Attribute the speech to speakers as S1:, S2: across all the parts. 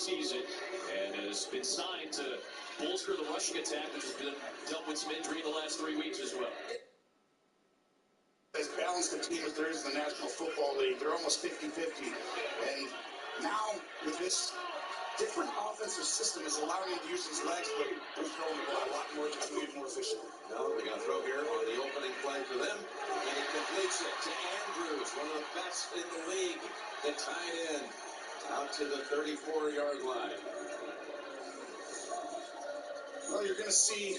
S1: season and has been signed to bolster the rushing attack, which has been dealt with some injury in the last 3 weeks as well.
S2: As balanced a team as there is in the National Football League, they're almost 50-50. And now, with this different offensive system, is allowing him to use his legs, but they're throwing the ball a lot more efficiently.
S3: No, they're going to throw here on the opening play for them. And he completes it to Andrews, one of the best in the league, the tight end, out to the 34-yard line.
S2: Well, you're going to see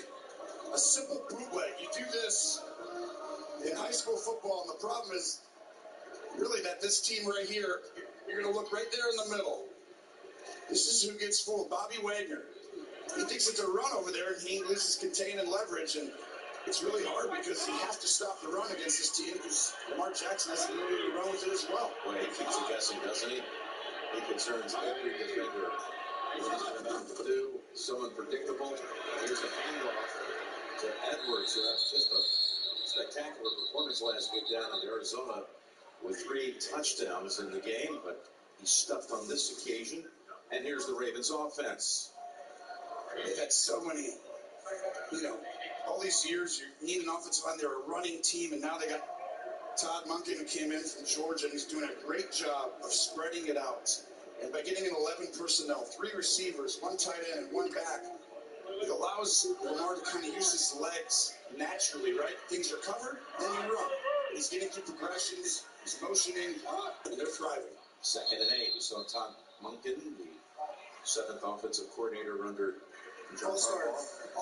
S2: a simple bootleg. You do this in high school football, and the problem is really that this team right here, you're going to look right there in the middle. This is who gets fooled, Bobby Wagner. He thinks it's a run over there, and he loses contain and leverage, and it's really hard because he has to stop the run against this team because Lamar Jackson has the ability to run with it as well.
S3: Boy, he keeps you guessing, doesn't he? He concerns every defender. He's about to do so unpredictable. Here's a handoff to Edwards. Just a spectacular performance last week down in Arizona with 3 touchdowns in the game, but he stuffed on this occasion. And here's the Ravens offense.
S2: They've had so many, all these years you need an offensive line. They're a running team, and now they got Todd Monken, who came in from Georgia, and he's doing a great job of spreading it out. And by getting an 11 personnel, 3 receivers, 1 tight end, and 1 back, it allows Lamar to kind of use his legs naturally, right? Things are covered, then you run. He's getting through progressions, he's motioning, and they're thriving.
S3: 2nd and 8. We saw Todd Monken, the 7th offensive coordinator under John
S4: All-star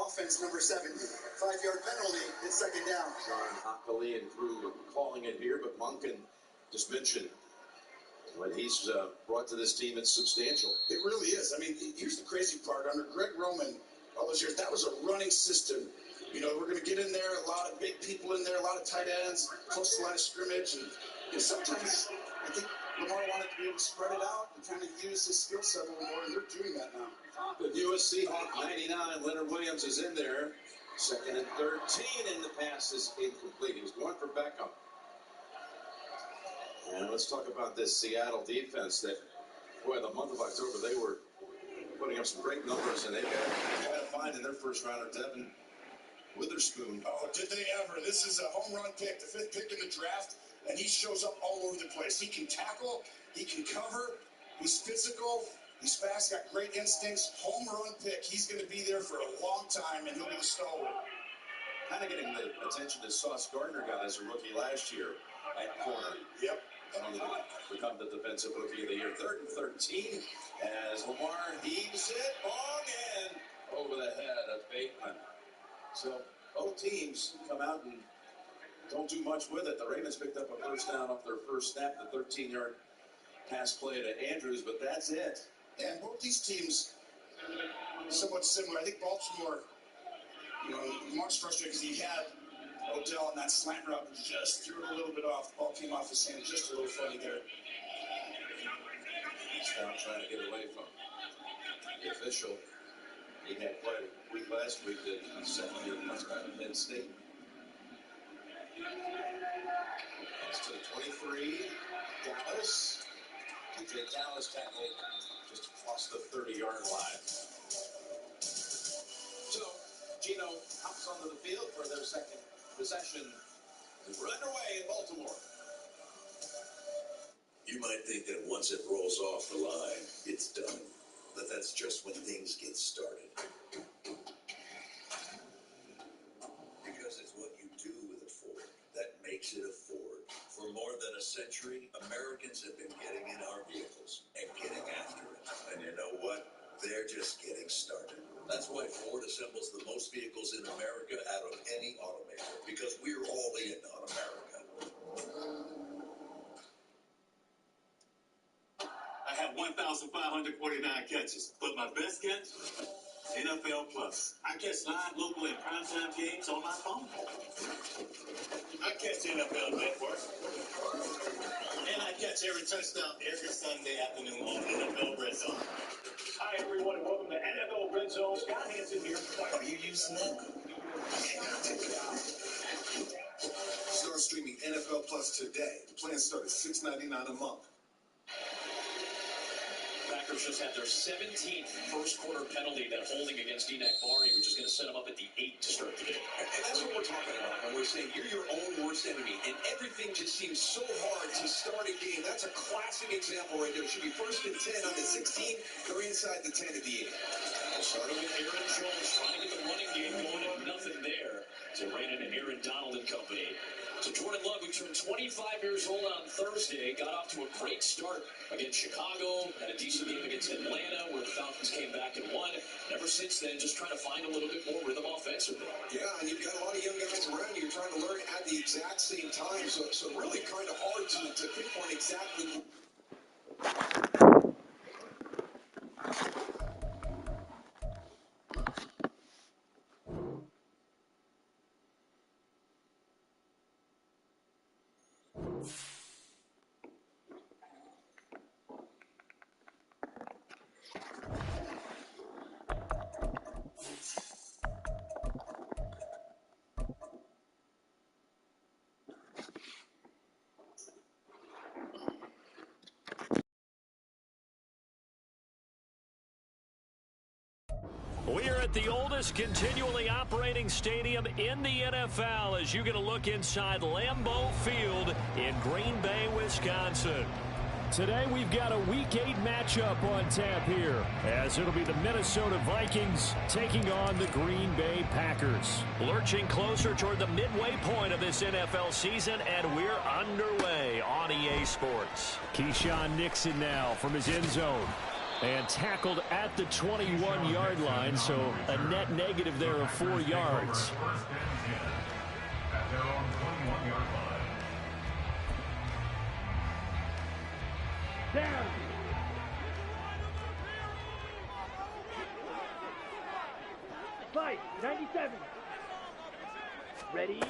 S4: offense number 70. 5-yard penalty. It's 2nd down.
S3: John Hockley and crew calling it here, but Monken just mentioned what he's brought to this team. It's substantial.
S2: It really is. I mean, here's the crazy part. Under Greg Roman, all those years, that was a running system. We're going to get in there, a lot of big people in there, a lot of tight ends, close to the line of scrimmage. And sometimes I think Lamar wanted to be able to spread it out and kind of use his skill set a little more, and they're doing that now.
S3: The USC Hawk 99, Leonard Williams is in there. 2nd and 13, and the pass is incomplete. He was going for Beckham. And let's talk about this Seattle defense that, boy, the month of October, they were putting up some great numbers, and they've got to find in their first rounder, Devin Witherspoon.
S2: Oh, did they ever? This is a home run pick, the 5th pick in the draft, and he shows up all over the place. He can tackle, he can cover, he's physical, he's fast, got great instincts. Home run pick. He's going to be there for a long time, and he'll be the stalwart.
S3: Kind of getting the attention that Sauce Gardner got as a rookie last year at corner.
S2: Yep.
S3: Become the defensive rookie of the year. 3rd and 13 as Lamar heaves it long and over the head of Bateman. So both teams come out and don't do much with it. The Ravens picked up a first down off their first snap, the 13-yard pass play to Andrews, but that's it.
S2: And both these teams somewhat similar. I think Baltimore, Lamar's frustrated because he had Odell on that slant route and just threw it a little bit off. The ball came off his hand, just a little funny there.
S3: He's now trying to get away from the official. He had quite a week last week, the 2nd-year punchback at Penn State. It's to the 23. Dallas. DJ Dallas tackled just across the 30-yard line. So Gino hops onto the field for their 2nd possession. We're underway in Baltimore.
S5: You might think that once it rolls off the line, it's done. But that's just when things get started. Because it's what you do with a Ford that makes it a Ford. For more than a century, Americans have been getting in our vehicles and getting after it. And you know what? They're just getting started. That's why Ford assembles the most vehicles in America out of any automaker. Because we're all in on America.
S6: I have 1,549 catches, but my best catch, NFL Plus. I catch live, local, and primetime games on my phone. I catch NFL Network. And I catch every touchdown every Sunday afternoon on NFL Red Zone. Hi, everyone, and welcome to NFL Red Zone. Scott Hansen here.
S5: Are you using that? Okay, now take it out.
S7: Start streaming NFL Plus today. The plan starts at $6.99 a month.
S6: Back
S1: Packers just had their 17th first quarter penalty, that holding against Enoch Barney, which is going to set them up at the 8 to start the day.
S5: And that's what we're talking about when we're saying you're your own worst enemy, and everything just seems so hard to start a game. That's a classic example right there. It should be 1st and 10 on the 16. They're inside the 10 at the 8.
S1: Started with Aaron Jones trying to get the running game going, and nothing there. So ran into Aaron Donald and company. So Jordan Love, who turned 25 years old on Thursday, got off to a great start against Chicago, had a decent game against Atlanta, where the Falcons came back and won. Ever since then, just trying to find a little bit more rhythm offensively.
S7: Yeah, and you've got a lot of young guys around you. You're trying to learn at the exact same time, so really kind of hard to pinpoint exactly.
S8: We are at the oldest continually operating stadium in the NFL as you get a look inside Lambeau Field in Green Bay, Wisconsin. Today we've got a Week 8 matchup on tap here, as it'll be the Minnesota Vikings taking on the Green Bay Packers. Lurching closer toward the midway point of this NFL season, and we're underway on EA Sports. Keyshawn Nixon now from his end zone. And tackled at the 21-yard line, so a net negative there of 4 yards.
S9: Down. Fight, 97. Ready?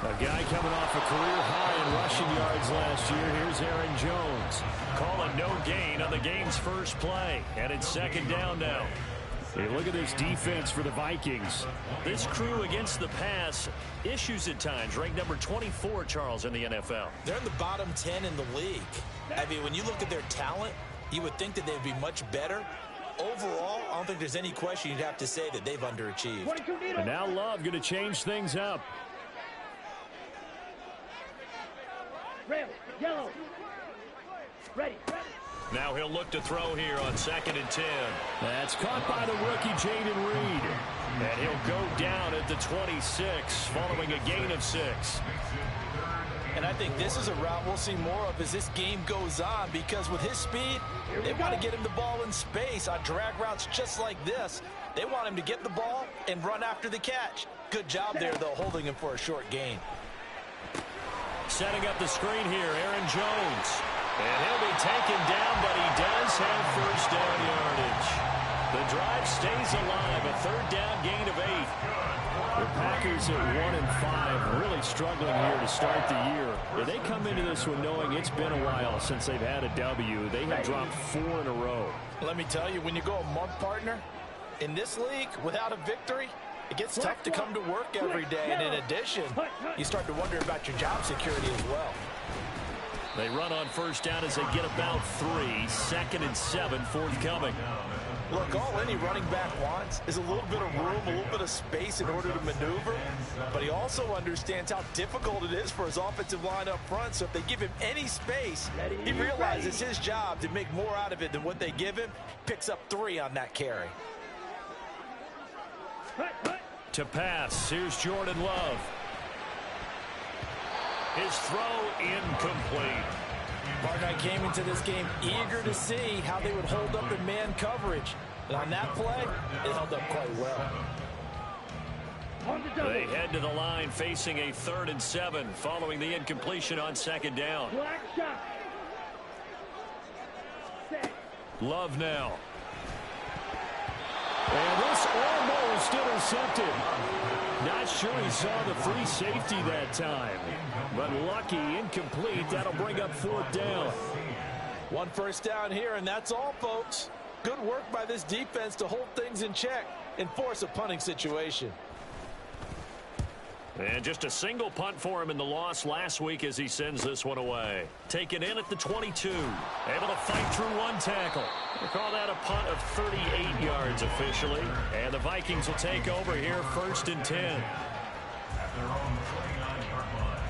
S8: A guy coming off a career high in rushing yards last year. Here's Aaron Jones. Calling no gain on the game's first play. And it's 2nd down now. Hey, look at this defense for the Vikings. This crew against the pass, issues at times. Ranked number 24, Charles, in the NFL.
S10: They're in the bottom 10 in the league. I mean, when you look at their talent, you would think that they'd be much better. Overall, I don't think there's any question you'd have to say that they've underachieved.
S8: And now Love going to change things up.
S9: Red, yellow. Ready.
S8: Now he'll look to throw here on 2nd and 10. That's caught by the rookie Jaden Reed. And he'll go down at the 26 following a gain of 6.
S10: And I think this is a route we'll see more of as this game goes on, because with his speed, they want to get him the ball in space on drag routes just like this. They want him to get the ball and run after the catch. Good job there, though, holding him for a short gain.
S8: Setting up the screen here, Aaron Jones. And he'll be taken down, but he does have 1st down yardage. The drive stays alive, a 3rd down gain of 8. The Packers at 1-5, really struggling here to start the year. Yeah, they come into this one knowing it's been a while since they've had a W. They have dropped 4 in a row.
S10: Let me tell you, when you go a month, partner, in this league, without a victory, it gets tough to come to work every day. And in addition, you start to wonder about your job security as well.
S8: They run on 1st down as they get about 3. 2nd and 7 forthcoming.
S10: Look, all any running back wants is a little bit of room, a little bit of space in order to maneuver. But he also understands how difficult it is for his offensive line up front. So if they give him any space, he realizes his job to make more out of it than what they give him. Picks up 3 on that carry.
S8: To pass, here's Jordan Love. His throw incomplete.
S10: Partner, I came into this game eager to see how they would hold up in man coverage. And on that play, they held up quite well.
S8: They head to the line facing a 3rd and 7 following the incompletion on 2nd down. Love now. And this almost intercepted. Not sure he saw the free safety that time. But lucky, incomplete. That'll bring up 4th down.
S10: 1 1st down here, and that's all, folks. Good work by this defense to hold things in check and force a punting situation.
S8: And just a single punt for him in the loss last week as he sends this one away. Taken in at the 22. Able to fight through one tackle. We'll call that a punt of 38 yards officially. And the Vikings will take over here 1st and 10.
S11: At their own 29-yard line.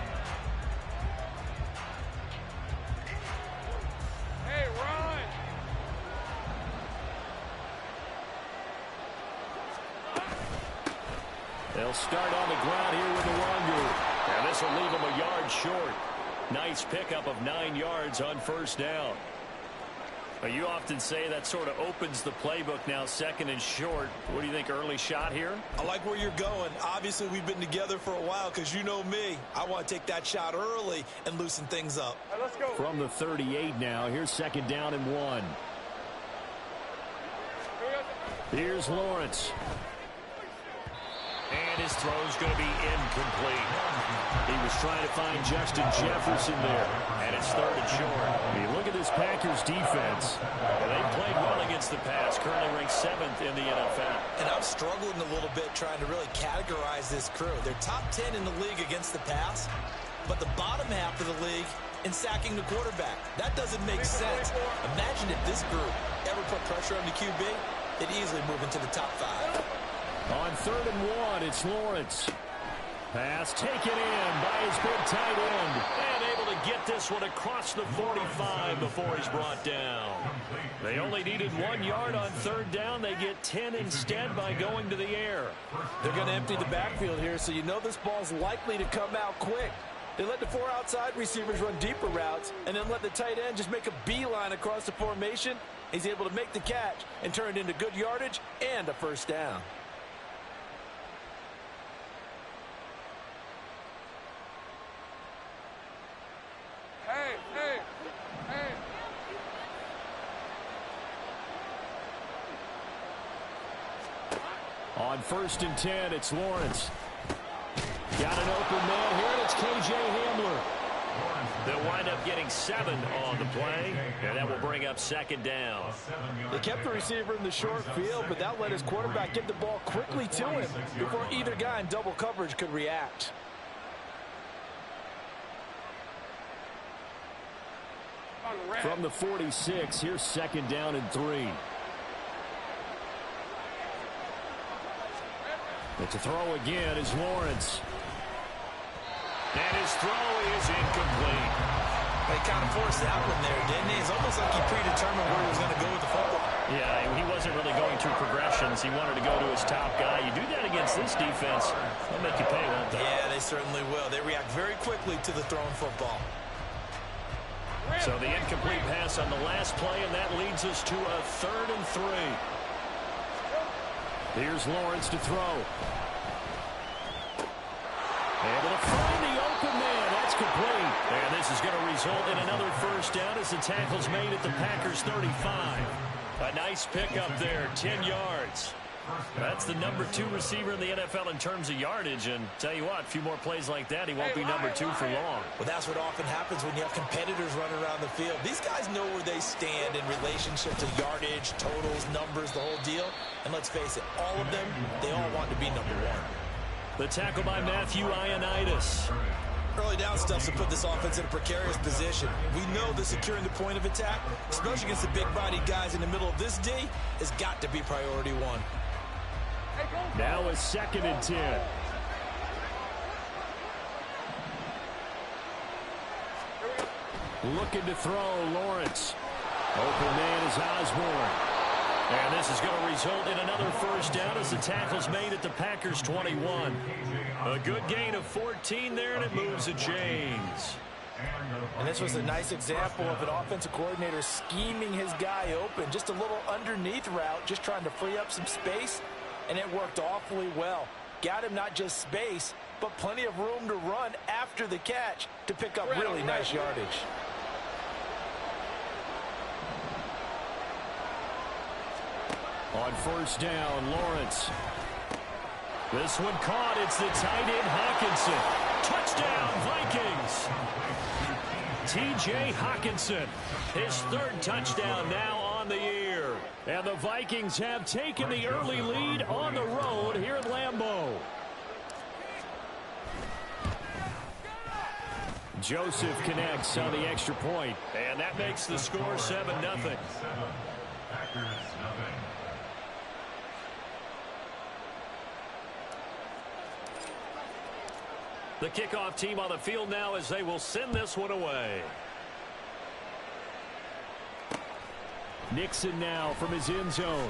S9: Hey, run!
S8: They'll start on the ground here with the Longo. And this will leave them a yard short. Nice pickup of 9 yards on 1st down. But you often say that sort of opens the playbook now, 2nd and short. What do you think, early shot here?
S10: I like where you're going. Obviously, we've been together for a while because you know me. I want to take that shot early and loosen things up.
S9: Right, let's go.
S8: From the 38 now, here's 2nd down and 1. Here's Lawrence. And his throw's going to be incomplete. He was trying to find Justin Jefferson there. And it's 3rd and short. You look at this Packers defense. They've played well against the pass. Currently ranked 7th in the NFL.
S10: And I'm struggling a little bit trying to really categorize this crew. They're top 10 in the league against the pass, but the bottom half of the league in sacking the quarterback. That doesn't make sense. Imagine if this group ever put pressure on the QB, they'd easily move into the top 5.
S8: On 3rd and 1, it's Lawrence. Pass taken in by his big tight end. And able to get this one across the 45 before he's brought down. They only needed 1 yard on 3rd down. They get 10 instead by going to the air.
S10: They're going to empty the backfield here, so you know this ball's likely to come out quick. They let the 4 outside receivers run deeper routes and then let the tight end just make a beeline across the formation. He's able to make the catch and turn it into good yardage and a 1st down.
S8: On 1st and 10, it's Lawrence. Got an open man here, and it's K.J. Hamler. They'll wind up getting 7 on the play, and that will bring up 2nd down.
S10: They kept the receiver in the short field, but that let his quarterback get the ball quickly to him before either guy in double coverage could react.
S8: From the 46, here's 2nd down and 3. But to throw again is Lawrence. And his throw is incomplete.
S10: They kind of forced that one there, didn't he? It's almost like he predetermined where he was going to go with the football.
S8: Yeah, he wasn't really going through progressions. He wanted to go to his top guy. You do that against this defense, they'll make you pay, won't they?
S10: Yeah, they certainly will. They react very quickly to the thrown football.
S8: So the incomplete pass on the last play, and that leads us to a 3rd and 3. Here's Lawrence to throw. Able to find the open man. That's complete. And this is going to result in another 1st down as the tackle's made at the Packers' 35. A nice pickup there, 10 yards. That's the number 2 receiver in the NFL in terms of yardage. And tell you what, a few more plays like that, he won't be number 2 for long.
S10: Well, that's what often happens when you have competitors running around the field. These guys know where they stand in relationship to yardage, totals, numbers, the whole deal. And let's face it, all of them, they all want to be number 1.
S8: The tackle by Matthew Ioannidis.
S10: Early down stuff to put this offense in a precarious position. We know that securing the point of attack, especially against the big-bodied guys in the middle of this D, has got to be priority 1.
S8: Now a 2nd and 10. Looking to throw, Lawrence. Open man is Osborne. And this is going to result in another 1st down as the tackle's made at the Packers' 21. A good gain of 14 there, and it moves the chains.
S10: And this was a nice example of an offensive coordinator scheming his guy open. Just a little underneath route, just trying to free up some space, and it worked awfully well. Got him not just space, but plenty of room to run after the catch to pick up really nice yardage.
S8: On 1st down, Lawrence. This one caught. It's the tight end, Hockenson. Touchdown, Vikings. T.J. Hockenson, his 3rd touchdown now on the year. And the Vikings have taken the early lead on the road here at Lambeau. Joseph connects on the extra point, and that makes the score 7-0.
S11: Packers 7.
S8: The kickoff team on the field now as they will send this one away. Nixon now from his end zone.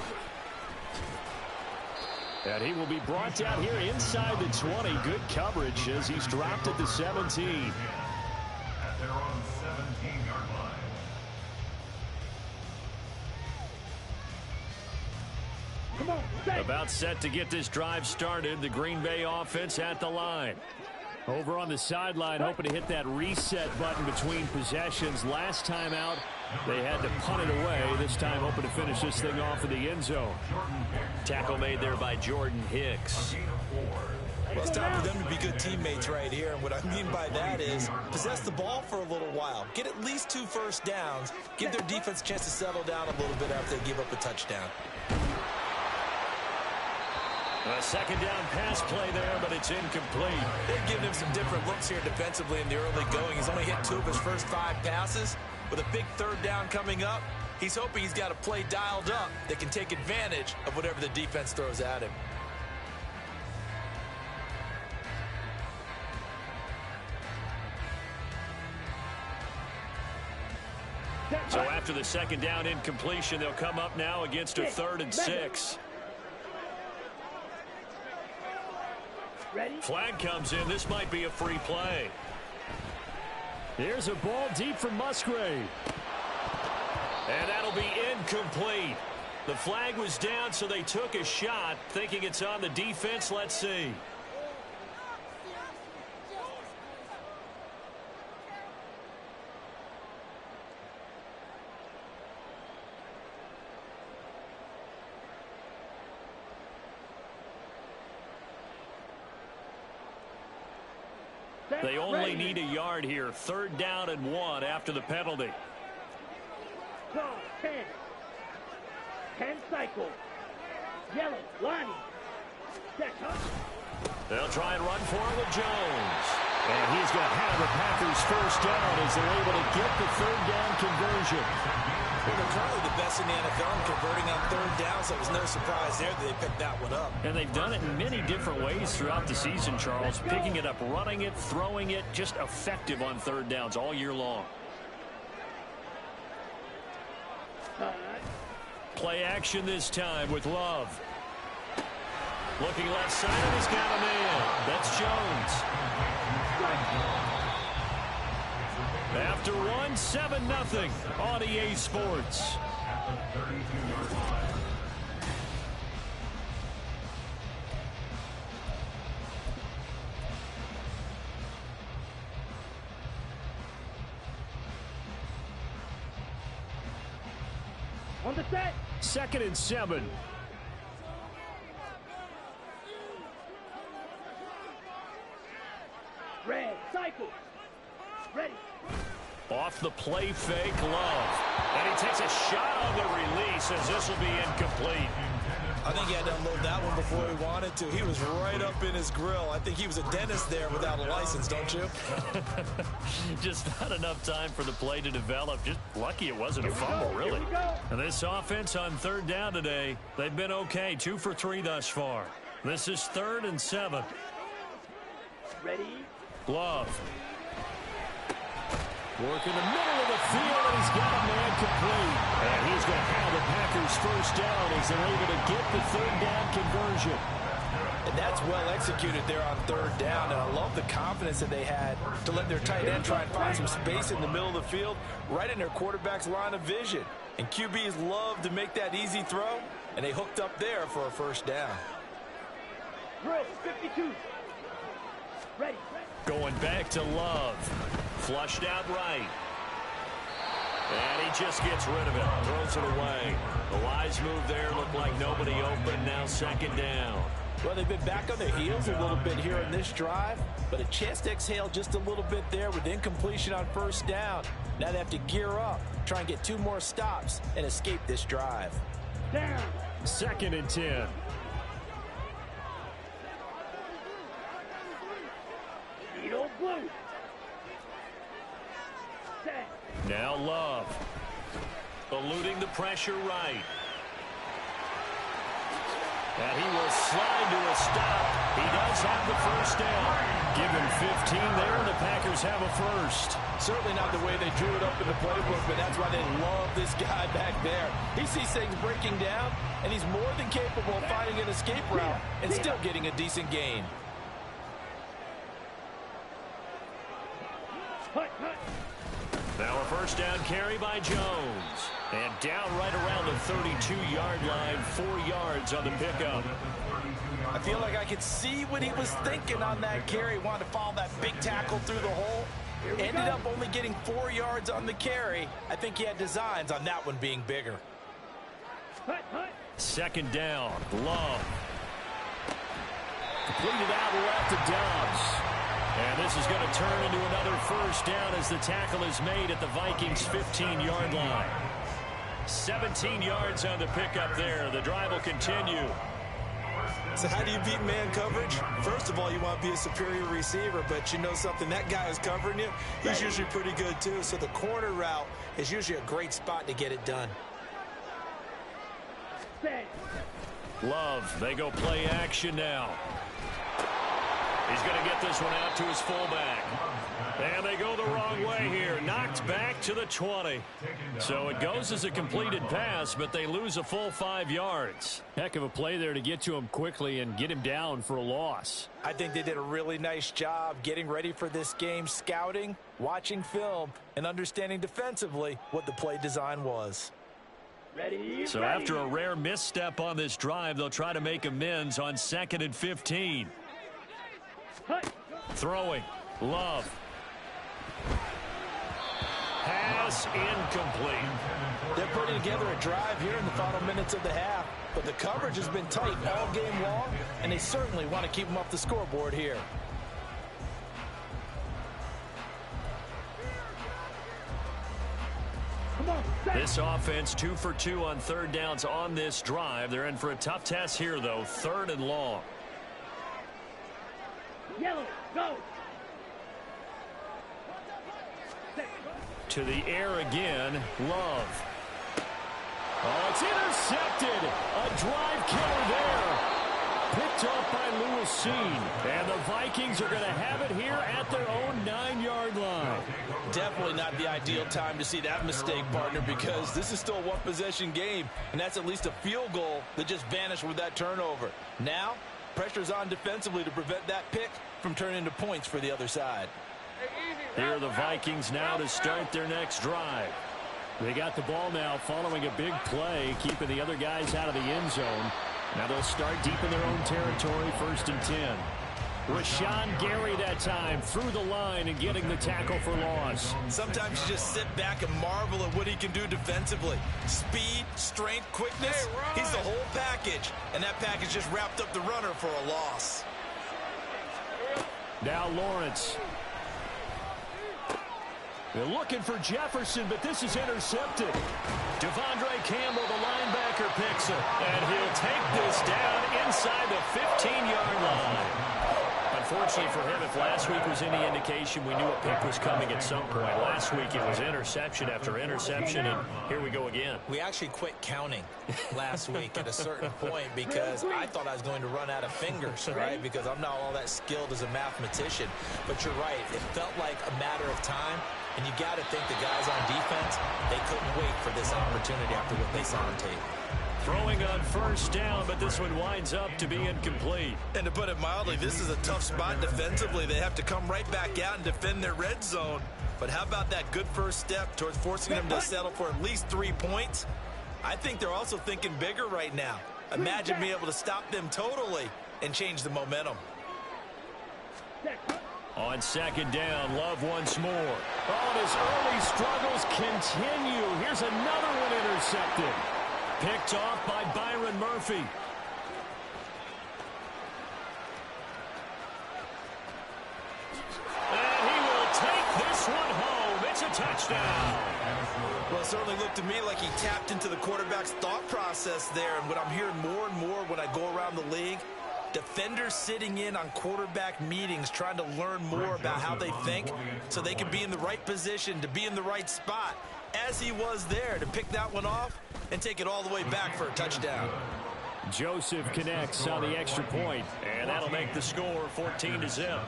S8: And he will be brought down here inside the 20. Good coverage as he's dropped at the 17.
S11: At their own 17-yard line.
S9: Come on, set.
S8: About set to get this drive started. The Green Bay offense at the line. Over on the sideline, hoping to hit that reset button between possessions. Last time out, they had to punt it away. This time, hoping to finish this thing off in the end zone. Tackle made there by Jordan Hicks.
S10: Well, it's time for them to be good teammates right here. And what I mean by that is possess the ball for a little while. Get at least 2 first downs. Give their defense a chance to settle down a little bit after they give up a touchdown.
S8: A second down pass play there, but it's incomplete.
S10: They've given him some different looks here defensively in the early going. He's only hit 2 of his first 5 passes. With a big third down coming up, he's hoping he's got a play dialed up that can take advantage of whatever the defense throws at him.
S8: So after the second down incompletion, they'll come up now against a 3rd and 6.
S9: Ready?
S8: Flag comes in. This might be a free play.
S9: Here's a ball deep from Musgrave.
S8: And that'll be incomplete. The flag was down, so they took a shot, thinking it's on the defense. Let's see. They only need a yard here. 3rd down and 1 after the penalty.
S9: Go, 10. 10 cycle. Yellow, Lonnie. Set, huh?
S8: They'll try and run for it with Jones. And he's going to have the Packers first down as they're able to get the 3rd down conversion.
S10: Well, they're currently the best in the NFL in converting on 3rd down, so it was no surprise there that they picked that one up.
S8: And they've done it in many different ways throughout the season, Charles. Picking it up, running it, throwing it, just effective on 3rd downs all year long. Play action this time with Love. Looking left side, and he's got a man. That's Jones. After 1, 7-0 on EA Sports.
S11: At the 32-yard line.
S9: On the set.
S8: 2nd and 7.
S9: Red, cycle. Ready.
S8: Off the play fake, Love. And he takes a shot on the release as this will be incomplete.
S10: I think he had to unload that one before he wanted to. He was right up in his grill. I think he was a dentist there without a license, don't you?
S8: Just not enough time for the play to develop. Just lucky it wasn't a fumble, really. And this offense on 3rd down today, they've been okay. 2 for 3 thus far. This is 3rd and 7.
S9: Ready.
S8: Love. Work in the middle of the field, and he's got a man complete. And he's going to have the Packers first down as they're able to get the 3rd down conversion.
S10: And that's well executed there on 3rd down. And I love the confidence that they had to let their tight end try and find some space in the middle of the field, right in their quarterback's line of vision. And QBs love to make that easy throw, and they hooked up there for a first down.
S9: Drill, 52. Ready.
S8: Going back to Love. Flushed out right. And he just gets rid of it. Throws it away. The wise move there. Looked like nobody open. Now 2nd down.
S10: Well, they've been back on their heels a little bit here in this drive, but a chance to exhale just a little bit there with incompletion on 1st down. Now they have to gear up, try and get 2 more stops, and escape this drive.
S9: Down.
S8: 2nd and 10.
S9: Needle blue.
S8: pressure right. And he will slide to a stop. He does have the first down. Give him 15 there, and the Packers have a first.
S10: Certainly not the way they drew it up in the playbook, but that's why they love this guy back there. He sees things breaking down, and he's more than capable of finding an escape route and still getting a decent gain.
S8: Now a first down carry by Jones. And down right around the 32-yard line, 4 yards on the pickup.
S10: I feel like I could see what he was thinking on that carry. Wanted to follow that big tackle through the hole. Ended up only getting 4 yards on the carry. I think he had designs on that one being bigger.
S8: Second down, Love. Completed out left to Dobbs. And this is going to turn into another first down as the tackle is made at the Vikings' 15-yard line. 17 yards on the pickup there. The drive will continue.
S10: So how do you beat man coverage? First of all, you want to be a superior receiver, but you know something, that guy is covering you. He's usually pretty good too, so the corner route is usually a great spot to get it done.
S8: Love, they go play action now. He's going to get this one out to his fullback. And they go the wrong way here. Knocked back to the 20. So it goes as a completed pass, but they lose a full 5 yards.
S9: Heck of a play there to get to him quickly and get him down for a loss.
S10: I think they did a really nice job getting ready for this game, scouting, watching film, and understanding defensively what the play design was.
S8: So after a rare misstep on this drive, they'll try to make amends on 2nd and 15. Throwing. Love. Pass incomplete.
S10: They're putting together a drive here in the final minutes of the half, but the coverage has been tight all game long, and they certainly want to keep them off the scoreboard here.
S8: This offense 2 for 2 on third downs on this drive. They're in for a tough test here, though. 3rd and long.
S12: Yellow, go.
S8: To the air again, Love. Oh, it's intercepted. A drive killer there. Picked off by Lewis Cine. And the Vikings are going to have it here at their own 9-yard line.
S10: Definitely not the ideal time to see that mistake, partner, because this is still a one-possession game, and that's at least a field goal that just vanished with that turnover. Now, pressure's on defensively to prevent that pick from turning into points for the other side.
S8: Here are the Vikings now to start their next drive.
S9: They got the ball now following a big play, keeping the other guys out of the end zone. Now they'll start deep in their own territory, 1st and 10. Rashawn Gary that time through the line and getting the tackle for loss.
S10: Sometimes you just sit back and marvel at what he can do defensively. Speed, strength, quickness, he's the whole package. And that package just wrapped up the runner for a loss.
S8: Now Lawrence. They're looking for Jefferson, but this is intercepted. Devondre Campbell, the linebacker, picks it. And he'll take this down inside the 15-yard line. Unfortunately for him, if last week was any indication, we knew a pick was coming at some point. Last week it was interception after interception, and here we go again.
S10: We actually quit counting last week at a certain point because I thought I was going to run out of fingers, right? Because I'm not all that skilled as a mathematician. But you're right. It felt like a matter of time, and you got to think the guys on defense, they couldn't wait for this opportunity after what they saw on tape.
S8: Throwing on first down, but this one winds up to be incomplete.
S10: And to put it mildly, this is a tough spot defensively. They have to come right back out and defend their red zone. But how about that good first step towards forcing them to settle for at least 3 points? I think they're also thinking bigger right now. Imagine being able to stop them totally and change the momentum.
S8: On second down, Love once more. Oh, and his early struggles continue. Here's another one intercepted. Picked off by Byron Murphy. And he will take this one home. It's a touchdown.
S10: Well, it certainly looked to me like he tapped into the quarterback's thought process there. And what I'm hearing more and more when I go around the league, defenders sitting in on quarterback meetings trying to learn more about how they think so they can be in the right position to be in the right spot. as he was there to pick that one off and take it all the way back for a touchdown.
S9: Joseph connects on the extra point, and that'll make the score 14-0.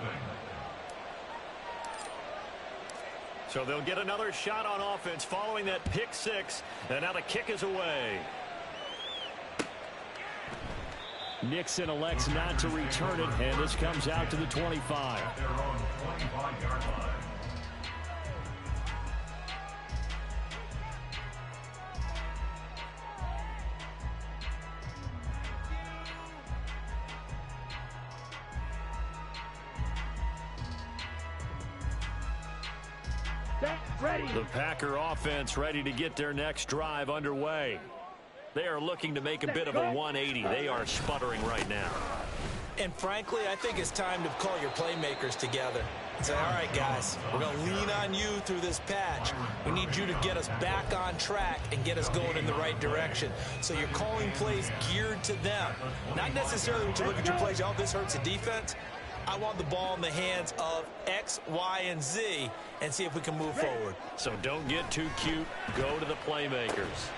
S9: So they'll get another shot on offense following that pick six, and now the kick is away. Nixon elects not to return it, and this comes out to the 25.
S11: At their own 25-yard line.
S9: The Packer offense ready to get their next drive underway. They are looking to make a bit of a 180. They are sputtering right now.
S10: And frankly, I think it's time to call your playmakers together and say, all right, guys, we're going to lean on you through this patch. We need you to get us back on track and get us going in the right direction. So you're calling plays geared to them. Not necessarily when you look at your plays, oh, this hurts the defense. I want the ball in the hands of X, Y, and Z and see if we can move forward.
S9: So don't get too cute. Go to the playmakers.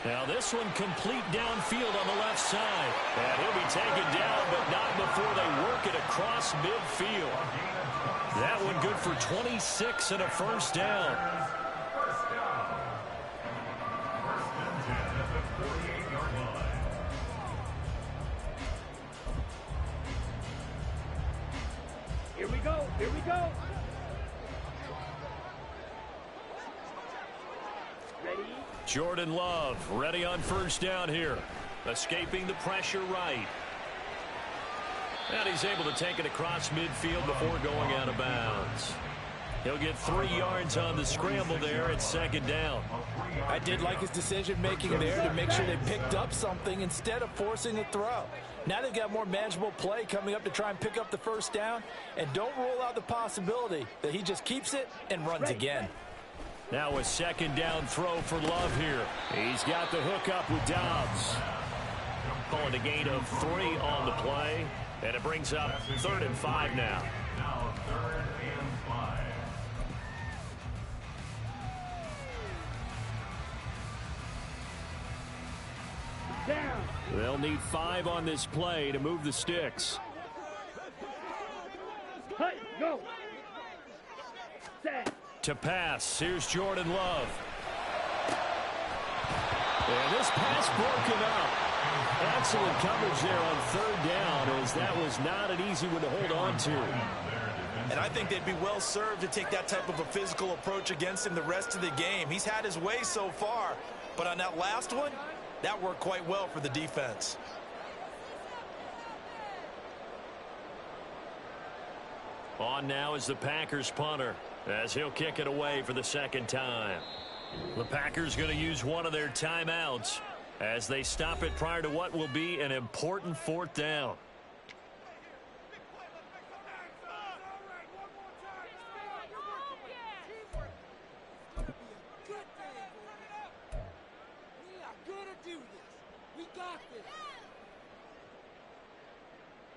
S9: Now this one complete downfield on the left side. And he'll be taken down, but not before they work it across midfield. That one good for 26 and a first down.
S11: First down. First and 10 at the 48-yard line.
S12: Here we go. Here we go. Ready?
S9: Jordan Love ready on first down here. Escaping the pressure right. And he's able to take it across midfield before going out of bounds. He'll get 3 yards on the scramble there at second down.
S10: I did like his decision-making there to make sure they picked up something instead of forcing the throw. Now they've got more manageable play coming up to try and pick up the first down. And don't rule out the possibility that he just keeps it and runs again.
S9: Now a second down throw for Love here. He's got the hook up with Dobbs. Calling a gain of 3 on the play. And it brings up 3rd and 5 now.
S11: Now 3rd and 5.
S12: Down.
S9: They'll need 5 on this play to move the sticks.
S12: Hey, go. Set.
S9: To pass, here's Jordan Love. And this pass broken up. Excellent coverage there on 3rd down, as that was not an easy one to hold on to.
S10: And I think they'd be well served to take that type of a physical approach against him the rest of the game. He's had his way so far, but on that last one, that worked quite well for the defense.
S9: On now is the Packers punter, as he'll kick it away for the second time. The Packers going to use one of their timeouts as they stop it prior to what will be an important 4th down.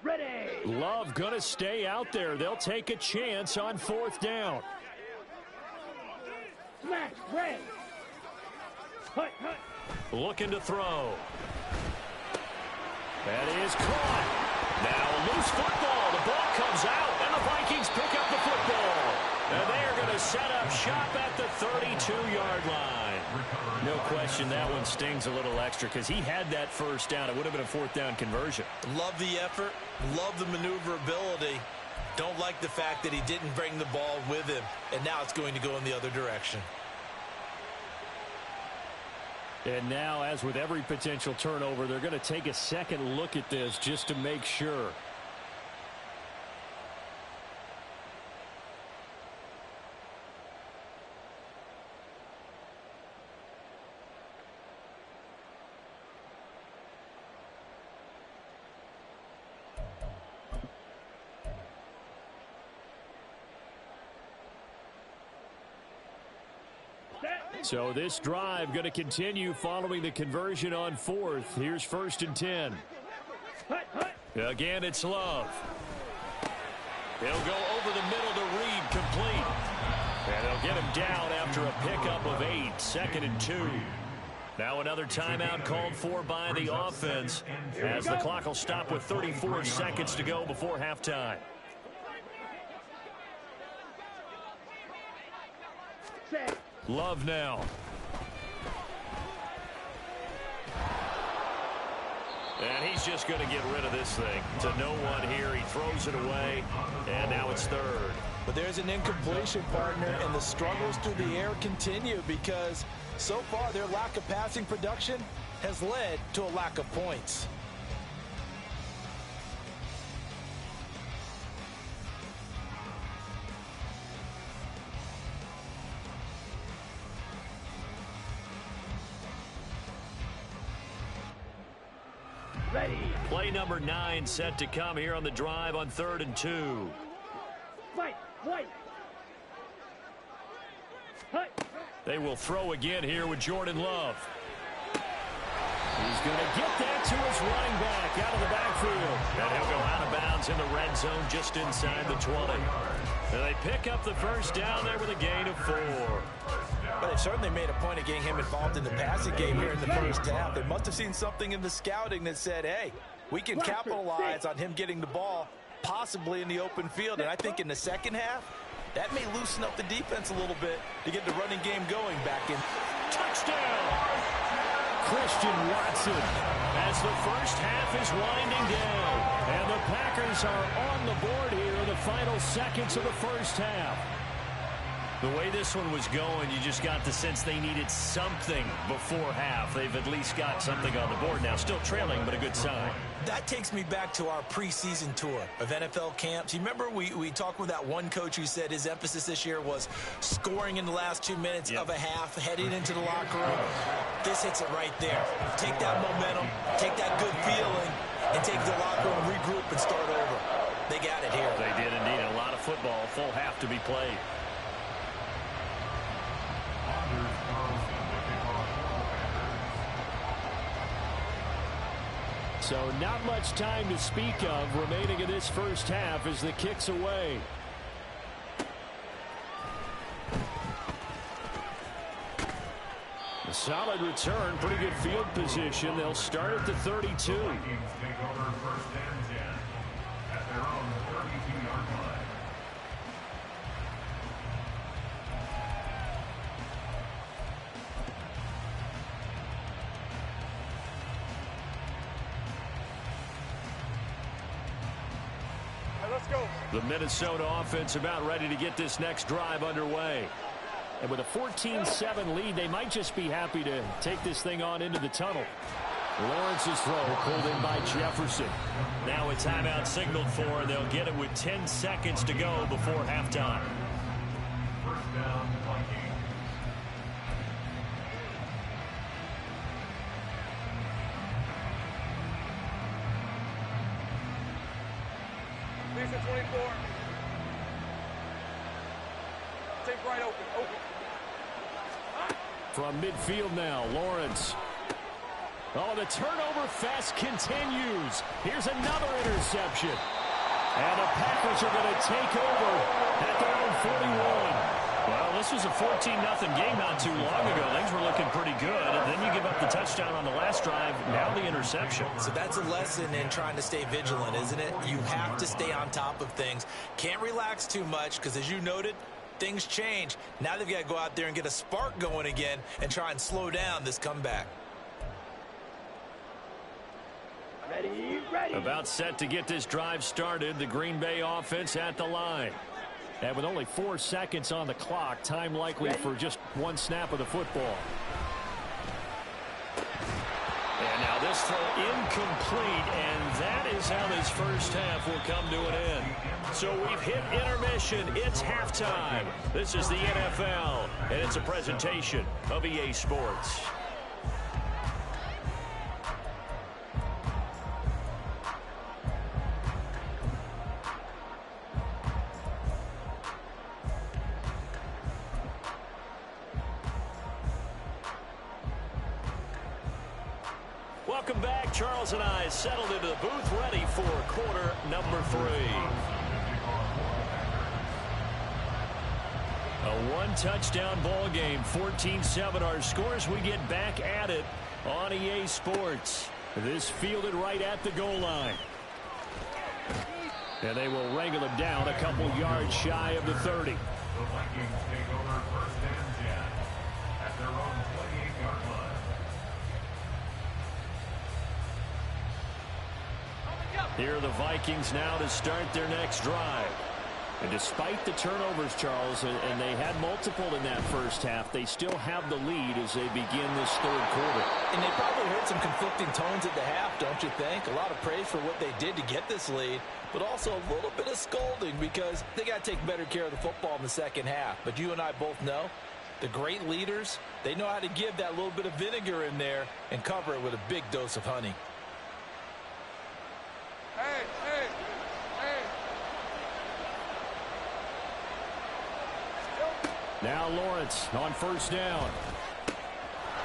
S12: Ready.
S9: Love going to stay out there. They'll take a chance on 4th down.
S12: Smash. Ready. Hut, hut.
S9: Looking to throw. That is caught. Now a loose football. The ball comes out, and the Vikings pick up the football. And they are going to set up shop at the 32-yard line. No question that one stings a little extra because he had that first down. It would have been a 4th down conversion.
S10: Love the effort. Love the maneuverability. Don't like the fact that he didn't bring the ball with him. And now it's going to go in the other direction.
S9: And now, as with every potential turnover, they're going to take a second look at this just to make sure. So this drive going to continue following the conversion on 4th. Here's 1st and 10. Again, it's Love. He'll go over the middle to Reed, complete. And
S8: They'll get him down after a pickup of 8, 2nd and 2. Now another timeout called for by the offense as the clock will stop with 34 seconds to go before halftime. Love now. And he's just going to get rid of this thing to no one here. He throws it away, and now it's 3rd.
S10: But there's an incompletion, partner, and the struggles through the air continue because so far their lack of passing production has led to a lack of points.
S12: Ready.
S8: Play number 9 set to come here on the drive on 3rd and 2.
S12: Fight.
S8: They will throw again here with Jordan Love. He's going to get that to his running back out of the backfield. And he'll go out of bounds in the red zone just inside the 20. And they pick up the first down there with a gain of 4.
S10: But they certainly made a point of getting him involved in the passing game here in the first half. They must have seen something in the scouting that said, hey, we can capitalize on him getting the ball possibly in the open field. And I think in the second half, that may loosen up the defense a little bit to get the running game going back in.
S8: Touchdown! Christian Watson as the first half is winding down. And the Packers are on the board here in the final seconds of the first half. The way this one was going, you just got the sense they needed something before half. They've at least got something on the board now. Still trailing, but a good sign.
S10: That takes me back to our preseason tour of NFL camps. You remember we talked with that one coach who said his emphasis this year was scoring in the last 2 minutes of a half, heading into the locker room. This hits it right there. Take that momentum, take that good feeling, and take the locker room, regroup, and start over. They got it here.
S8: They did indeed. A lot of football, full half to be played. So not much time to speak of remaining in this first half as the kick's away. A solid return, pretty good field position. They'll start at the 32. The Minnesota offense about ready to get this next drive underway. And with a 14-7 lead, they might just be happy to take this thing on into the tunnel. Lawrence's throw pulled in by Jefferson. Now a timeout signaled for, and they'll get it with 10 seconds to go before halftime.
S11: First down, Vikings.
S13: Lisa 24. Take right open.
S8: From midfield now, Lawrence. Oh, the turnover fest continues. Here's another interception. And the Packers are going to take over at their own 41. Well, this was a 14-0 game not too long ago. Things were looking pretty good. And then you give up the touchdown on the last drive. Now the interception.
S10: So that's a lesson in trying to stay vigilant, isn't it? You have to stay on top of things. Can't relax too much because, as you noted, things change. Now they've got to go out there and get a spark going again and try and slow down this comeback.
S12: Ready.
S8: About set to get this drive started. The Green Bay offense at the line. And with only 4 seconds on the clock, time likely for just one snap of the football. And now this throw incomplete, and that is how this first half will come to an end. So we've hit intermission. It's halftime. This is the NFL, and it's a presentation of EA Sports. Welcome back. Charles and I settled into the booth, ready for quarter number 3. A one-touchdown ball game, 14-7 our scores. We get back at it on EA Sports. This fielded right at the goal line. And they will wrangle him down a couple yards shy of the 30.
S11: The Vikings take over 1st and 10 at their own 28-yard line.
S8: Here are the Vikings now to start their next drive. And despite the turnovers, Charles, and they had multiple in that first half, they still have the lead as they begin this third quarter.
S10: And they probably heard some conflicting tones at the half, don't you think? A lot of praise for what they did to get this lead, but also a little bit of scolding because they got to take better care of the football in the second half. But you and I both know the great leaders, they know how to give that little bit of vinegar in there and cover it with a big dose of honey.
S13: Hey, hey, hey.
S8: Now Lawrence on first down.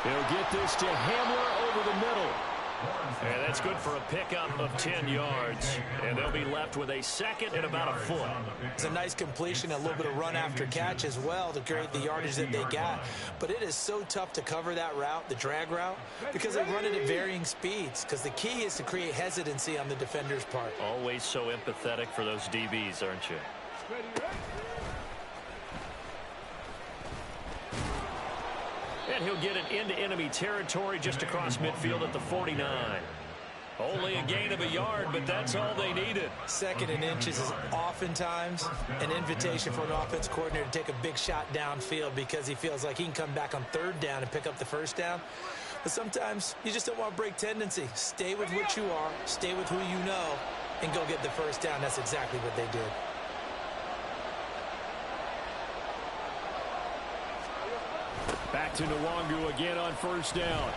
S8: He'll get this to Hamler over the middle. And that's good for a pickup of 10 yards. And they'll be left with a second and about a foot.
S10: It's a nice completion, a little bit of run after catch as well to create the yardage that they got. But it is so tough to cover that route, the drag route, because they run it at varying speeds. Because the key is to create hesitancy on the defender's part.
S8: Always so empathetic for those DBs, aren't you? And he'll get it into enemy territory just across midfield at the 49. Only a gain of a yard, but that's all they needed.
S10: Second and inches is oftentimes an invitation for an offense coordinator to take a big shot downfield because he feels like he can come back on third down and pick up the first down. But sometimes you just don't want to break tendency. Stay with what you are, stay with who you know, and go get the first down. That's exactly what they did.
S8: Back to Nwangu again on first down.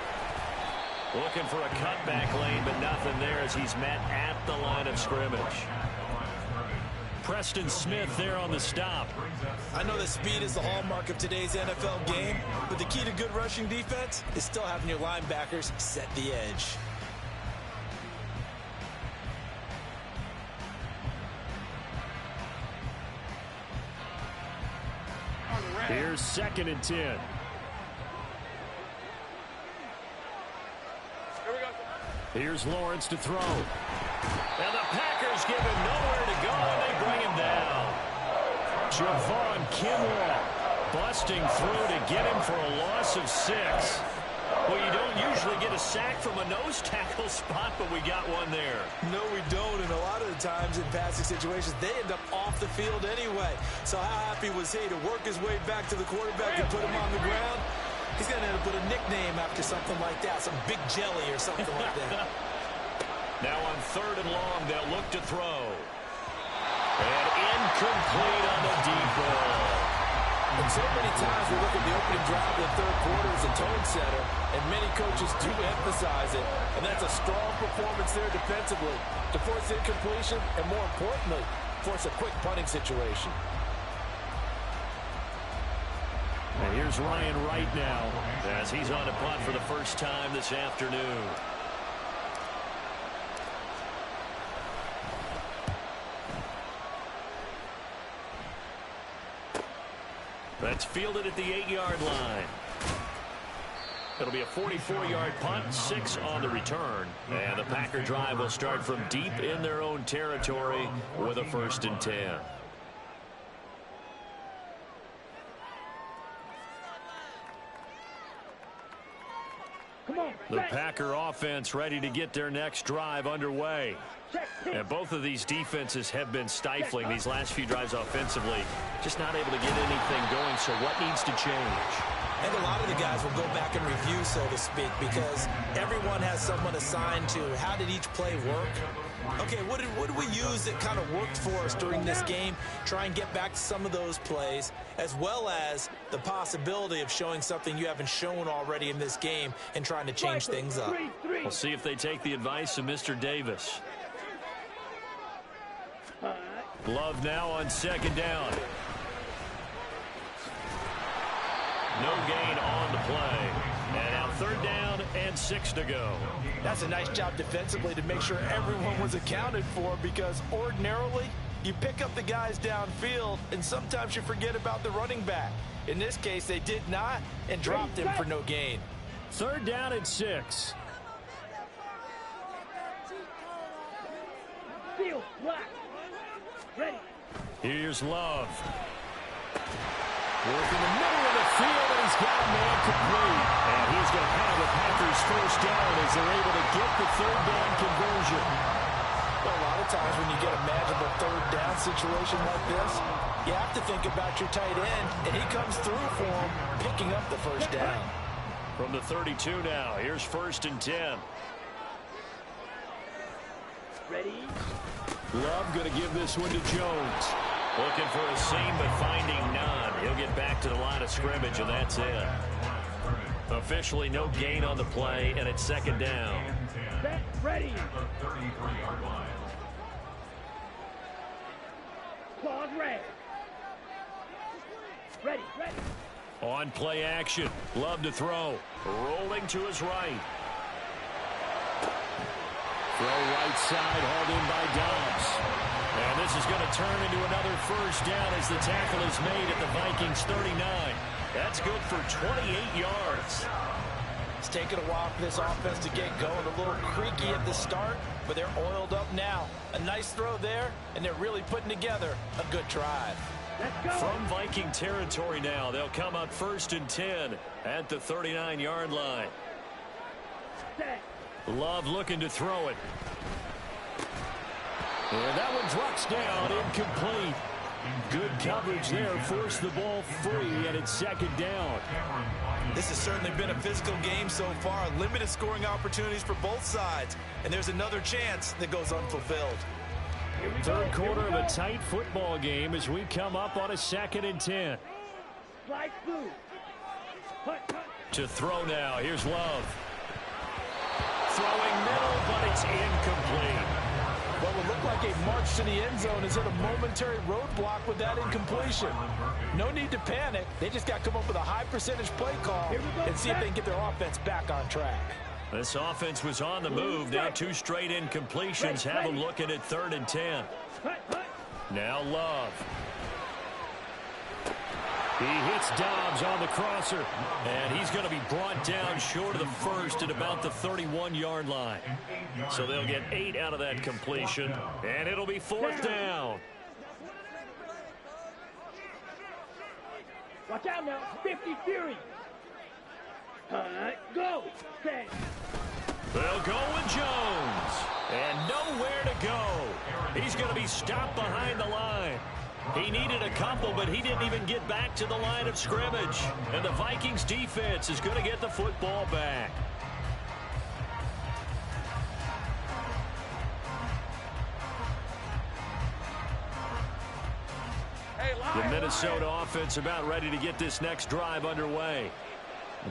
S8: Looking for a cutback lane, but nothing there as he's met at the line of scrimmage. Preston Smith there on the stop.
S10: I know that speed is the hallmark of today's NFL game, but the key to good rushing defense is still having your linebackers set the edge.
S8: Here's 2nd and 10. Here's Lawrence to throw. And the Packers give him nowhere to go, and they bring him down. Javon Kinlaw busting through to get him for a loss of 6. Well, you don't usually get a sack from a nose tackle spot, but we got one there.
S10: No, we don't, and a lot of the times in passing situations, they end up off the field anyway. So how happy was he to work his way back to the quarterback and put him on the ground? He's going to end up with a nickname after something like that, some Big Jelly or something like that.
S8: Now on 3rd and long, they'll look to throw. And incomplete on the deep ball.
S10: And so many times we look at the opening drive of the third quarter as a tone setter, and many coaches do emphasize it. And that's a strong performance there defensively to force incompletion and, more importantly, force a quick punting situation.
S8: And here's Ryan Wright now as he's on a punt for the first time this afternoon. That's fielded at the 8-yard line. It'll be a 44-yard punt, 6 on the return. And the Packer drive will start from deep in their own territory with a 1st and 10. The Packer offense ready to get their next drive underway. And both of these defenses have been stifling these last few drives offensively. Just not able to get anything going, so what needs to change?
S10: I think a lot of the guys will go back and review, so to speak, because everyone has someone assigned to how did each play work. Okay, what did we use that kind of worked for us during this game? Try and get back to some of those plays, as well as the possibility of showing something you haven't shown already in this game and trying to change things up.
S8: We'll see if they take the advice of Mr. Davis. Love now on 2nd down. No gain on the play. And now 3rd down and 6 to go.
S10: That's a nice job defensively to make sure everyone was accounted for, because ordinarily You pick up the guys downfield, and sometimes you forget about the running back. In this case, they did not and dropped him for no gain.
S9: 3rd down and 6.
S12: Field, black. Ready.
S9: Here's Love. Work in the middle of the field, and he's got a man complete. And he's going to have the Packers 1st down as they're able to get the 3rd down conversion.
S10: Well, a lot of times when you get a magical 3rd down situation like this, you have to think about your tight end, and he comes through for him, picking up the 1st down.
S9: From the 32 now, here's 1st and 10.
S12: Ready.
S9: Love going to give this one to Jones. Looking for a seam, but finding none. He'll get back to the line of scrimmage, and that's it. Officially no gain on the play, and it's 2nd down.
S12: Set, ready. Claws red. Ready, ready.
S9: On play action. Love to throw. Rolling to his right. Throw right side, hauled in by Dobbs. And this is going to turn into another 1st down as the tackle is made at the Vikings 39. That's good for 28 yards.
S10: It's taken a while for this offense to get going. A little creaky at the start, but they're oiled up now. A nice throw there, and they're really putting together a good drive.
S9: From Viking territory now, they'll come up 1st and 10 at the 39-yard line. Love looking to throw it. And that one drops down, incomplete. Good coverage there, forced the ball free, and it's 2nd down.
S10: This has certainly been a physical game so far. Limited scoring opportunities for both sides, and there's another chance that goes unfulfilled.
S9: 3rd quarter of a tight football game as we come up on a 2nd and 10.
S12: Slide through.
S9: To throw now, here's Love. Throwing middle, but it's incomplete.
S10: What would look like a march to the end zone is hit a momentary roadblock with that incompletion. No need to panic. They just got to come up with a high percentage play call and see if they can get their offense back on track.
S9: This offense was on the move. Now 2 straight incompletions have them looking at 3rd and 10. Now Love. He hits Dobbs on the crosser, and he's going to be brought down short of the 1st at about the 31-yard line. So they'll get 8 out of that completion, and it'll be 4th down.
S12: Watch out now. 50 Fury. Go. Set.
S9: They'll go with Jones, and nowhere to go. He's going to be stopped behind the line. He needed a couple, but he didn't even get back to the line of scrimmage. And the Vikings defense is going to get the football back. The Minnesota offense about ready to get this next drive underway.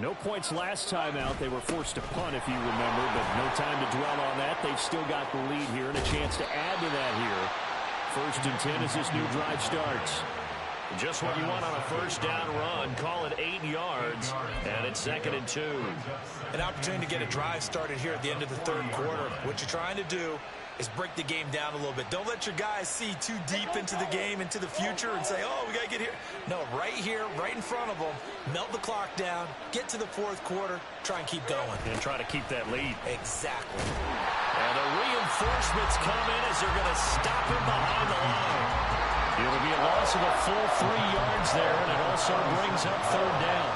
S9: No points last time out. They were forced to punt, if you remember, but no time to dwell on that. They've still got the lead here and a chance to add to that here. 1st and 10 as this new drive starts. Just what you want on a 1st down run. Call it 8 yards, and it's 2nd and 2.
S10: An opportunity to get a drive started here at the end of the 3rd quarter. What you're trying to do is break the game down a little bit. Don't let your guys see too deep into the game, into the future, and say, oh, we got to get here. No, right here, right in front of them, melt the clock down, get to the 4th quarter, try and keep going.
S9: And try to keep that lead.
S10: Exactly.
S9: And the reinforcements come in as they're going to stop him behind the line. It'll be a loss of a full 3 yards there, and it also brings up 3rd down.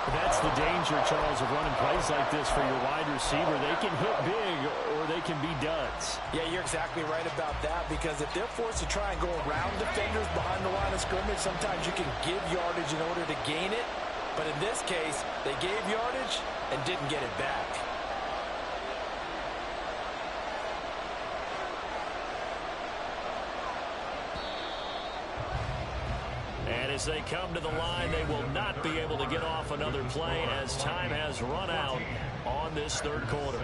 S9: That's the danger, Charles, of running plays like this for your wide receiver. They can hit big or they can be duds.
S10: Yeah, you're exactly right about that, because if they're forced to try and go around defenders behind the line of scrimmage, sometimes you can give yardage in order to gain it. But in this case, they gave yardage and didn't get it back.
S9: And as they come to the line, they will not be able to get off another play as time has run out on this 3rd quarter.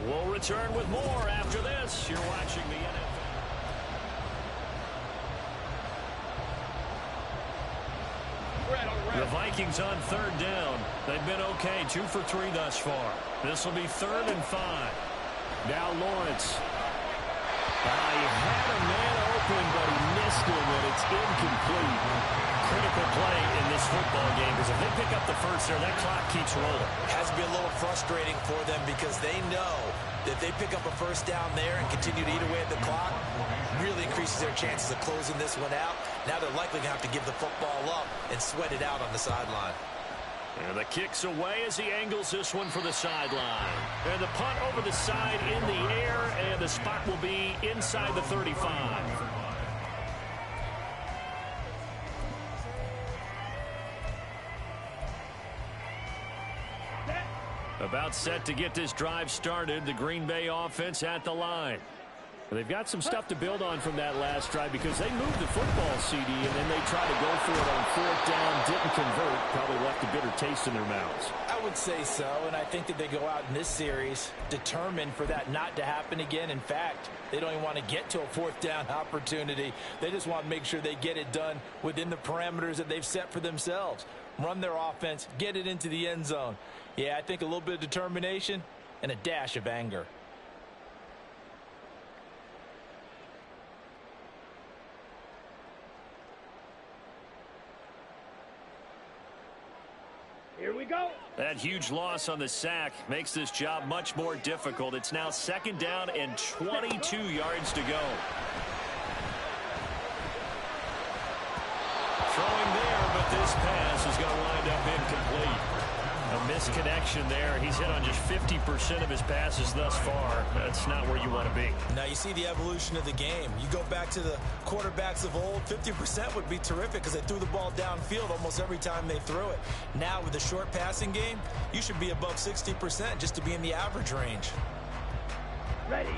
S9: We'll return with more after this. You're watching the NFL. The Vikings on 3rd down. They've been okay, 2 for 3 thus far. This will be 3rd and 5. Now Lawrence. He had a man open. open, but he missed him, and it's incomplete. Critical play in this football game, because if they pick up the first there, that clock keeps rolling.
S10: Has to be a little frustrating for them because they know that if they pick up a first down there and continue to eat away at the clock, really increases their chances of closing this one out. Now they're likely going to have to give the football up and sweat it out on the sideline.
S9: And the kick's away as he angles this one for the sideline. And the punt over the side in the air, and the spot will be inside the 35. About set to get this drive started, the Green Bay offense at the line. They've got some stuff to build on from that last drive because they moved the football, CD, and then they tried to go for it on fourth down, didn't convert, probably left a bitter taste in their mouths.
S10: I would say so, and I think that they go out in this series determined for that not to happen again. In fact, they don't even want to get to a fourth down opportunity. They just want to make sure they get it done within the parameters that they've set for themselves. Run their offense, get it into the end zone. Yeah, I think a little bit of determination and a dash of anger.
S12: Here we go.
S9: That huge loss on the sack makes this job much more difficult. It's now second down and 22 yards to go. Throwing there, but this pass is going to wind up incomplete. A misconnection there. He's hit on just 50% of his passes thus far. That's not where you want to be.
S10: Now you see the evolution of the game. You go back to the quarterbacks of old, 50% would be terrific because they threw the ball downfield almost every time they threw it. Now with the short passing game, you should be above 60% just to be in the average range.
S12: Ready.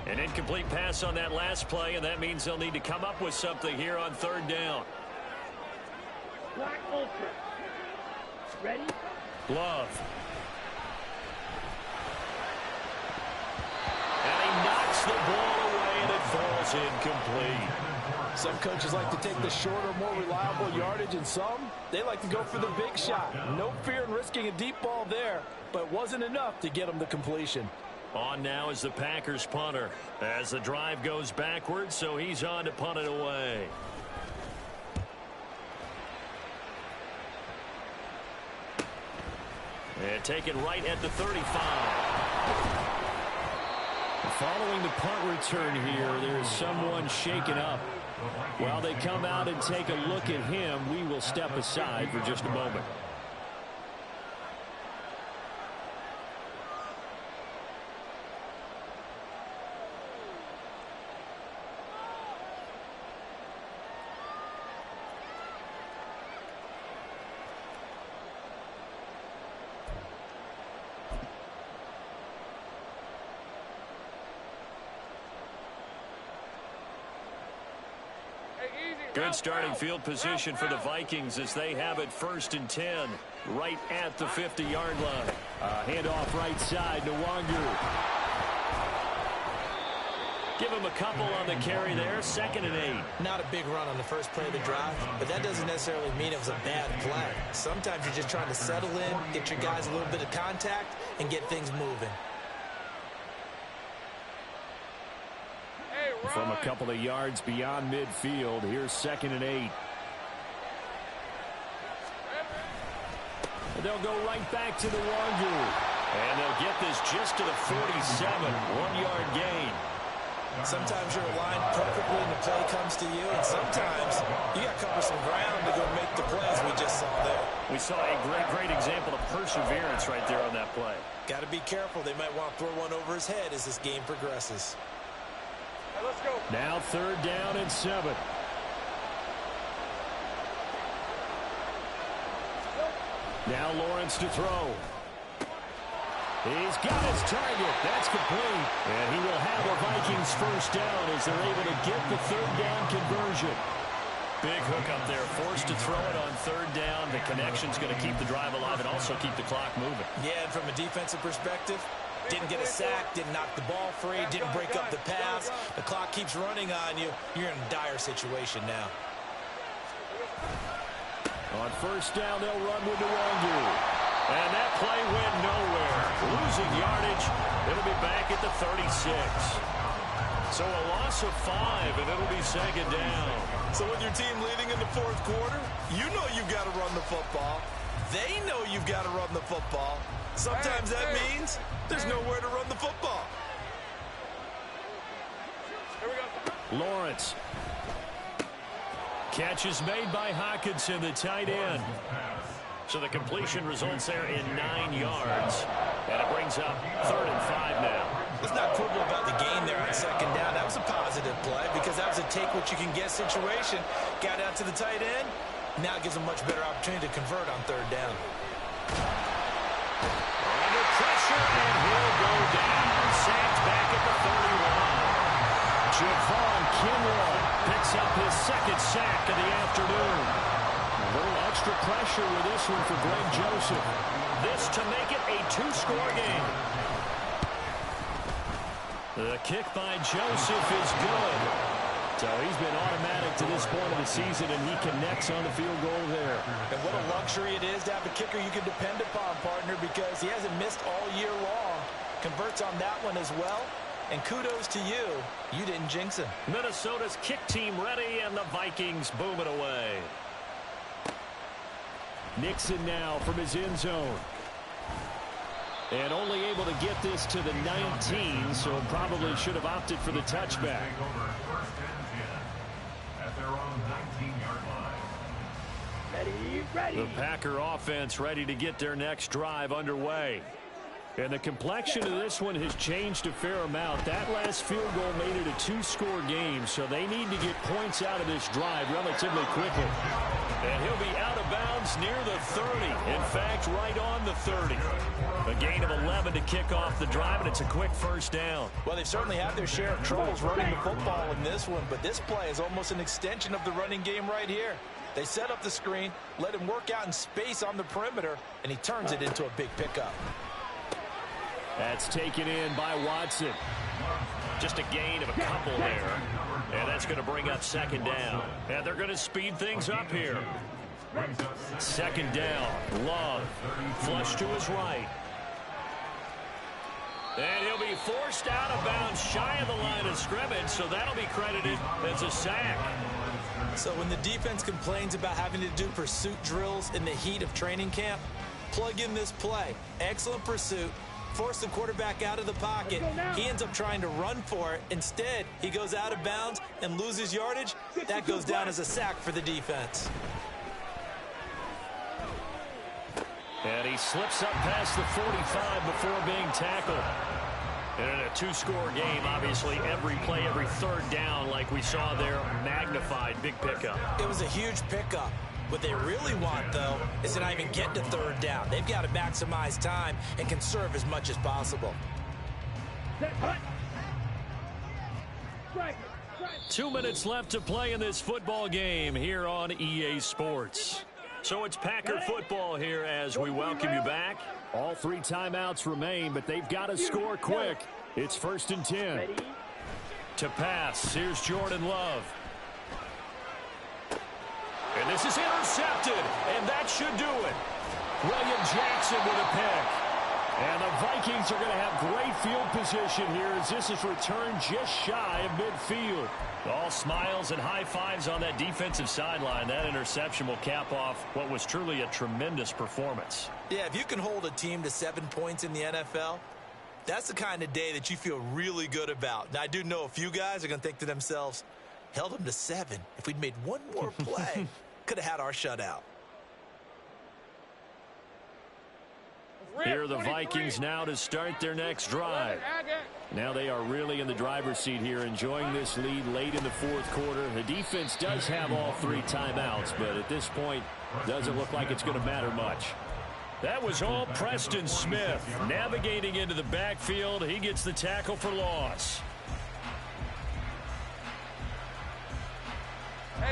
S9: An incomplete pass on that last play, and that means they'll need to come up with something here on third down.
S12: Black Ultra. Ready.
S9: Love. And he knocks the ball away, and it falls incomplete.
S10: Some coaches like to take the shorter, more reliable yardage, and some, they like to go for the big shot. No fear in risking a deep ball there, but it wasn't enough to get them the completion.
S9: On now is the Packers punter as the drive goes backwards, so he's on to punt it away. And taken right at the 35. Following the punt return here, there is someone shaken up. While they come out and take a look at him, we will step aside for just a moment. Good starting field position for the Vikings as they have it 1st and 10 right at the 50-yard line. Handoff right side to Nwangu. Give him a couple on the carry there. 2nd and 8.
S10: Not a big run on the first play of the drive, but that doesn't necessarily mean it was a bad play. Sometimes you're just trying to settle in, get your guys a little bit of contact, and get things moving.
S9: From a couple of yards beyond midfield, here's 2nd and 8. And they'll go right back to the Nwangu. And they'll get this just to the 47, 1-yard gain.
S10: Sometimes you're aligned perfectly and the play comes to you, and sometimes you got to cover some ground to go make the plays we just saw there.
S9: We saw a great example of perseverance right there on that play.
S10: Got to be careful. They might want to throw one over his head as this game progresses.
S13: Let's go.
S9: Now 3rd down and 7. Now Lawrence to throw. He's got his target. That's complete. And he will have a Vikings 1st down as they're able to get the 3rd down conversion. Big hook up there. Forced to throw it on 3rd down. The connection's going to keep the drive alive and also keep the clock moving.
S10: Yeah, and from a defensive perspective, didn't get a sack, didn't knock the ball free, didn't break up the pass. The clock keeps running on you. You're in a dire situation now.
S9: On 1st down, they'll run with Nwangu. And that play went nowhere. Losing yardage. It'll be back at the 36.
S8: So a loss of 5, and it'll be second down.
S10: So with your team leading in the fourth quarter, you know you've got to run the football. They know you've got to run the football. Sometimes that means there's nowhere to run the football.
S13: Here we go.
S8: Lawrence. Catch is made by Hockenson, the tight end. So the completion results there in 9 yards. And it brings up 3rd and 5 now.
S10: Let's not quibble about the gain there on second down. That was a positive play because that was a take-what-you-can-get situation. Got out to the tight end. Now it gives a much better opportunity to convert on 3rd down.
S8: Under pressure, and he'll go down. Sacked back at the 31. Javon Kinlaw picks up his 2nd sack of the afternoon. A little extra pressure with this one for Greg Joseph. This to make it a 2-score game. The kick by Joseph is good. So he's been automatic to this point of the season, and he connects on the field goal there.
S10: And what a luxury it is to have a kicker you can depend upon, partner, because he hasn't missed all year long. Converts on that one as well. And kudos to you. You didn't jinx him.
S8: Minnesota's kick team ready, and the Vikings boom it away. Nixon now from his end zone. And only able to get this to the 19, so probably should have opted for the touchback.
S11: At their own 19-yard line.
S12: Ready.
S8: The Packer offense ready to get their next drive underway. And the complexion of this one has changed a fair amount. That last field goal made it a 2-score game, so they need to get points out of this drive relatively quickly. And he'll be out of bounds near the 30. In fact, right on the 30. A gain of 11 to kick off the drive, and it's a quick 1st down.
S10: Well, they've certainly had their share of troubles running the football in this one, but this play is almost an extension of the running game right here. They set up the screen, let him work out in space on the perimeter, and he turns it into a big pickup.
S8: That's taken in by Watson. Just a gain of a couple there. And that's going to bring up 2nd down. And they're going to speed things up here. 2nd down. Love. Flush to his right. And he'll be forced out of bounds shy of the line of scrimmage, so that'll be credited as a sack.
S10: So when the defense complains about having to do pursuit drills in the heat of training camp, plug in this play. Excellent pursuit. Force the quarterback out of the pocket. He ends up trying to run for it. Instead, he goes out of bounds and loses yardage. That goes down as a sack for the defense.
S8: And he slips up past the 45 before being tackled. And in a 2-score game, obviously, every play, every 3rd down, like we saw there, magnified. Big pickup.
S10: It was a huge pickup. What they really want, though, is to not even get to 3rd down. They've got to maximize time and conserve as much as possible.
S8: 2 minutes left to play in this football game here on EA Sports. So it's Packer football here as we welcome you back.
S9: All 3 timeouts remain, but they've got to score quick. It's 1st and 10.
S8: To pass, here's Jordan Love. And this is intercepted, and that should do it. William Jackson with a pick. And the Vikings are going to have great field position here as this is returned just shy of midfield. All smiles and high fives on that defensive sideline. That interception will cap off what was truly a tremendous performance.
S10: Yeah, if you can hold a team to 7 points in the NFL, that's the kind of day that you feel really good about. Now, I do know a few guys are going to think to themselves, held them to 7. If we'd made one more play, could have had our shutout.
S8: Here are the Vikings now to start their next drive. Now they are really in the driver's seat here, enjoying this lead late in the 4th quarter. The defense does have all 3 timeouts, but at this point, doesn't look like it's going to matter much. That was all Preston Smith navigating into the backfield. He gets the tackle for loss.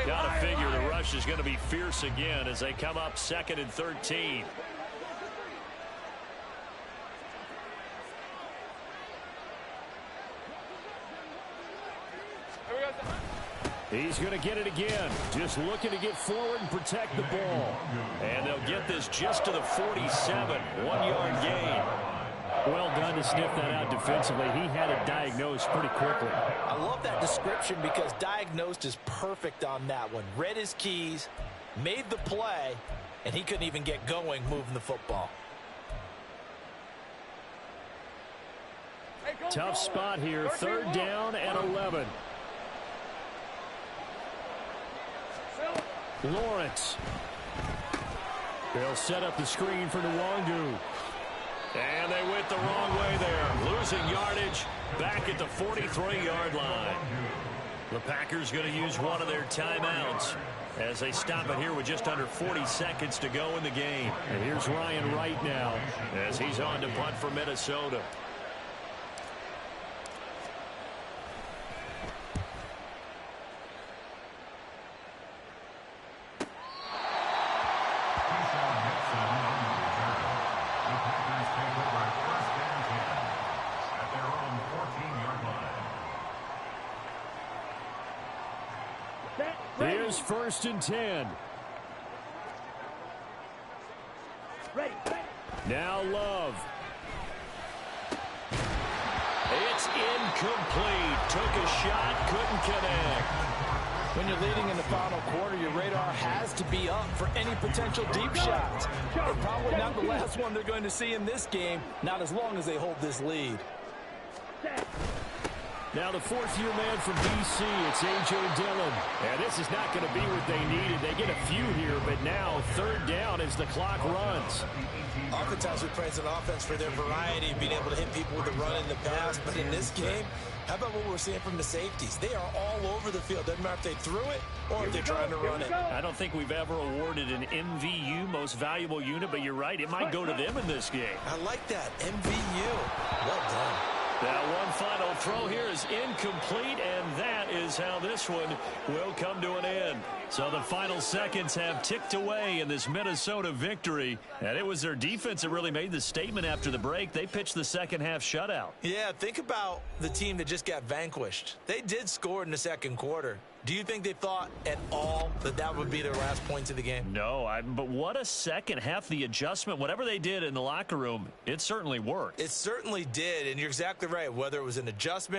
S8: Got to figure the rush is going to be fierce again as they come up 2nd and 13.
S9: He's going to get it again. Just looking to get forward and protect the ball.
S8: And they'll get this just to the 47. 1-yard gain.
S9: Well done to sniff that out defensively. He had it diagnosed pretty quickly.
S10: I love that description because diagnosed is perfect on that one. Read his keys, made the play, and he couldn't even get going moving the football.
S9: Tough spot here. 3rd down and 11. Lawrence. They'll set up the screen for Nwangu. And they went the wrong way there. Losing yardage back at the 43-yard line. The Packers going to use one of their timeouts as they stop it here with just under 40 seconds to go in the game. And here's Ryan Wright now as he's on to punt for Minnesota. Here's 1st and 10.
S12: Ready.
S9: Now Love. It's incomplete. Took a shot, couldn't connect.
S10: When you're leading in the final quarter, your radar has to be up for any potential deep shots. And probably not the last one they're going to see in this game, not as long as they hold this lead.
S9: Now the 4th-year man from B.C., it's A.J. Dillon. And this is not going to be what they needed. They get a few here, but now 3rd down as the clock runs.
S10: Oftentimes we praise an offense for their variety, being able to hit people with the run in the pass. But in this game, how about what we're seeing from the safeties? They are all over the field. Doesn't matter if they threw it or if they're trying to run it.
S9: I don't think we've ever awarded an MVU, most valuable unit, but you're right. It might go to them in this game.
S10: I like that. MVU. Well done.
S9: Now one final throw here is incomplete, and that is how this one will come to an end. So the final seconds have ticked away in this Minnesota victory, and it was their defense that really made the statement after the break. They pitched the second half shutout.
S10: Yeah, think about the team that just got vanquished. They did score in the second quarter. Do you think they thought at all that that would be their last points of the game?
S9: No, but what a second half. The adjustment, whatever they did in the locker room, it certainly worked.
S10: It certainly did, and you're exactly right. Whether it was an adjustment